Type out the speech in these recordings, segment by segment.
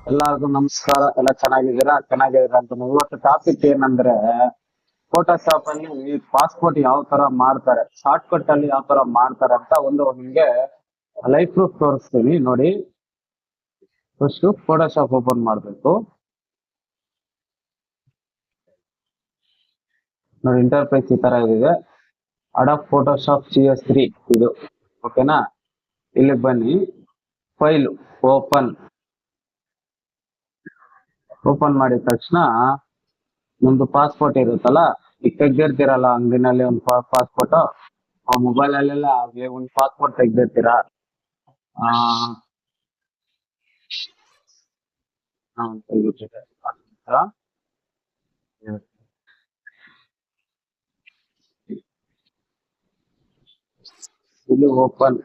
ಎಲ್ಲರಿಗೂ ನಮಸ್ಕಾರ. ಎಲ್ಲ ಚೆನ್ನಾಗಿದ್ದೀರಾ ಅಂತ. ಇವತ್ತು ಟಾಪಿಕ್ ಏನಂದ್ರೆ, ಫೋಟೋಶಾಪ್ ಅಲ್ಲಿ ಪಾಸ್ಪೋರ್ಟ್ ಯಾವ ತರ ಮಾಡ್ತಾರೆ, ಶಾರ್ಟ್ ಕಟ್ ಅಲ್ಲಿ ಯಾವ ತರ ಮಾಡ್ತಾರೆ ಅಂತ ನಿಮ್ಗೆ ಲೈಫ್ ಪ್ರೂಫ್ ತೋರಿಸ್ತೀನಿ ನೋಡಿ. ಫಸ್ಟ್ ಫೋಟೋಶಾಪ್ ಓಪನ್ ಮಾಡ್ಬೇಕು ನೋಡಿ. ಇಂಟರ್ಫೇಸ್ ಈ ತರ ಇದೆ. ಅಡಾಬ್ ಫೋಟೋಶಾಪ್ CS3 ಇದು, ಓಕೆನಾ. ಇಲ್ಲಿ ಬನ್ನಿ, ಫೈಲ್ ಓಪನ್ ಮಾಡಿದ ತಕ್ಷಣ ನಿಮ್ದು ಪಾಸ್ಪೋರ್ಟ್ ಇರುತ್ತಲ್ಲ, ಈಗ ತೆಗ್ದಿರ್ತೀರಲ್ಲ ಅಂಗಡಿನಲ್ಲಿ ಒಂದು ಪಾಸ್ಪೋರ್ಟ್, ಆ ಮೊಬೈಲ್ ಅಲ್ಲೆಲ್ಲ ಒಂದು ಪಾಸ್ಪೋರ್ಟ್ ತೆಗ್ದಿರ್ತೀರಾ. ಆ ತೆಗ್ದಿರ್ತೀರ. ಇಲ್ಲಿ ಓಪನ್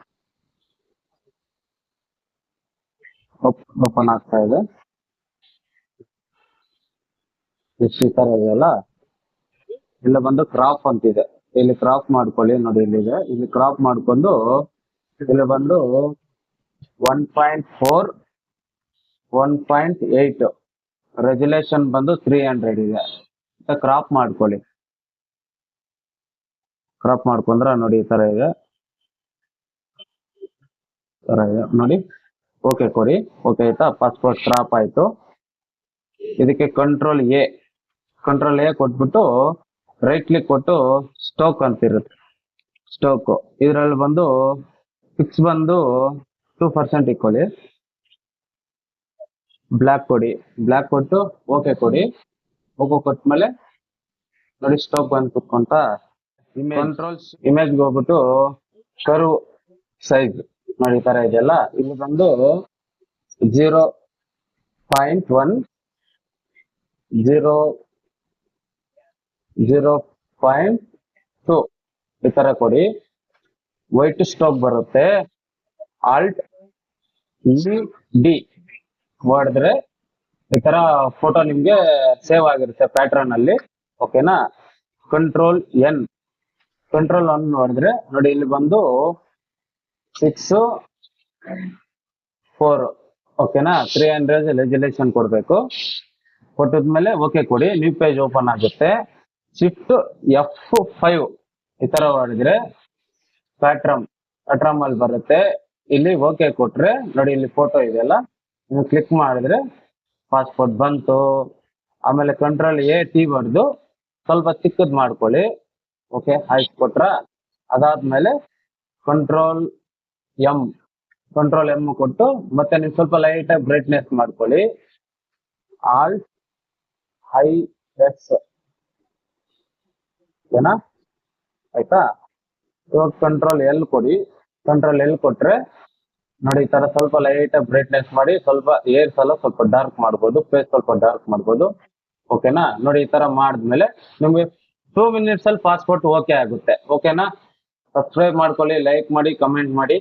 ಆಗ್ತಾ ಇದೆ. ಈ ತರ ಇದೆಯಲ್ಲ, ಇಲ್ಲ ಬಂದು ಕ್ರಾಪ್ ಅಂತಿದೆ. ಇಲ್ಲಿ ಕ್ರಾಪ್ ಮಾಡ್ಕೊಳ್ಳಿ ನೋಡಿ. ಇಲ್ಲಿದೆ, ಇಲ್ಲಿ ಕ್ರಾಪ್ ಮಾಡ್ಕೊಂಡು ಇಲ್ಲಿ ಬಂದು 1.4 1.8 ರೆಜುಲೇಷನ್ ಬಂದು 300 ಇದೆ. ಕ್ರಾಪ್ ಮಾಡ್ಕೊಳ್ಳಿ. ಕ್ರಾಪ್ ಮಾಡ್ಕೊಂಡ್ರೆ ನೋಡಿ ಈ ತರ ಇದೆ ನೋಡಿ. ಓಕೆ ಕೊಡಿ. ಓಕೆ ಆಯ್ತಾ, ಪಾಸ್ಪೋರ್ಟ್ ಕ್ರಾಪ್ ಆಯ್ತು. ಇದಕ್ಕೆ ಕಂಟ್ರೋಲ್ ಎ ಕೊಟ್ಬಿಟ್ಟು ರೈಟ್ ಕ್ಲಿಕ್ ಕೊಟ್ಟು ಸ್ಟೋಕ್ ಅಂತ ಇರುತ್ತೆ. ಸ್ಟೋಕ್ ಇದ್ರಲ್ಲಿ ಬಂದು ಫಿಕ್ಸ್ ಬಂದು 2% ಇಕ್ಕೊಳ್ಳಿ. ಬ್ಲಾಕ್ ಕೊಡಿ. ಬ್ಲಾಕ್ ಕೊಟ್ಟು ಓಕೆ ಕೊಡಿ. ಓಕೆ ಕೊಟ್ಮೇಲೆ ನೋಡಿ ಸ್ಟೋಕ್ ಬಂದು ಕುತ್ಕೊಂತ. ಕಂಟ್ರೋಲ್ಸ್ ಇಮೇಜ್ಗೆ ಹೋಗ್ಬಿಟ್ಟು ಕರ್ವ್ ಸೈಜ್ ನೋಡಿ ಈ ತರ ಇದೆಯಲ್ಲ, ಇಲ್ಲಿ ಬಂದು 0.1 0.2 ಈ ತರ ಕೊಡಿ. ವೈಟ್ ಸ್ಟೋಕ್ ಬರುತ್ತೆ. ಆಲ್ಟ್ ಡಿ ಮಾಡಿದ್ರೆ ಈ ತರ ಫೋಟೋ ನಿಮ್ಗೆ ಸೇವ್ ಆಗಿರುತ್ತೆ ಪ್ಯಾಟ್ರನ್ ಅಲ್ಲಿ, ಓಕೆನಾ. ಕಂಟ್ರೋಲ್ ಎನ್ ನೋಡಿದ್ರೆ ನೋಡಿ, ಇಲ್ಲಿ ಬಂದು 6.4 ಓಕೆನಾ. 300 ರೆಜುಲೇಷನ್ ಕೊಡ್ಬೇಕು. ಕೊಟ್ಟಿದ್ಮೇಲೆ ಓಕೆ ಕೊಡಿ. ನ್ಯೂ ಪೇಜ್ ಓಪನ್ ಆಗುತ್ತೆ. ಶಿಫ್ಟ್ F5 ಈ ತರ ಮಾಡಿದ್ರೆ ಪ್ಯಾಟ್ರಮ್ ಅಲ್ಲಿ ಬರುತ್ತೆ. ಇಲ್ಲಿ ಓಕೆ ಕೊಟ್ರೆ ನೋಡಿ, ಇಲ್ಲಿ ಫೋಟೋ ಇದೆಯಲ್ಲ, ನೀವು ಕ್ಲಿಕ್ ಮಾಡಿದ್ರೆ ಪಾಸ್ಪೋರ್ಟ್ ಬಂತು. ಆಮೇಲೆ ಕಂಟ್ರೋಲ್ AT ಬರ್ದು ಸ್ವಲ್ಪ ಚಿಕ್ಕದ್ ಮಾಡ್ಕೊಳ್ಳಿ. ಓಕೆ ಆಯ್ತು ಕೊಟ್ರ. ಅದಾದ್ಮೇಲೆ ಕಂಟ್ರೋಲ್ ಎಂ ಕೊಟ್ಟು ಮತ್ತೆ ನೀವು ಸ್ವಲ್ಪ ಲೈಟ್ ಆಗಿ ಬ್ರೈಟ್ನೆಸ್ ಮಾಡ್ಕೊಳ್ಳಿ. ಆಲ್ಟ್ IS ಓಕೆನಾ, ಆಯ್ತಾ. ಇವಾಗ ಕಂಟ್ರೋಲ್ ಎಲ್ ಕೊಡಿ. ಕಂಟ್ರೋಲ್ ಎಲ್ ಕೊಟ್ರೆ ನೋಡಿ ಈ ತರ ಸ್ವಲ್ಪ ಲೈಟ್ ಆಗಿ ಬ್ರೈಟ್ನೆಸ್ ಮಾಡಿ, ಸ್ವಲ್ಪ ಏರ್ಸ್ ಎಲ್ಲ ಸ್ವಲ್ಪ ಡಾರ್ಕ್ ಮಾಡ್ಬೋದು, ಫೇಸ್ ಸ್ವಲ್ಪ ಡಾರ್ಕ್ ಮಾಡ್ಬೋದು, ಓಕೆನಾ. ನೋಡಿ ಈ ತರ ಮಾಡಿದ್ಮೇಲೆ ನಿಮ್ಗೆ 2 ಮಿನಿಟ್ಸ್ ಅಲ್ಲಿ ಪಾಸ್ಪೋರ್ಟ್ ಓಕೆ ಆಗುತ್ತೆ, ಓಕೆನಾ. ಸಬ್ಸ್ಕ್ರೈಬ್ ಮಾಡ್ಕೊಳ್ಳಿ, ಲೈಕ್ ಮಾಡಿ, ಕಮೆಂಟ್ ಮಾಡಿ.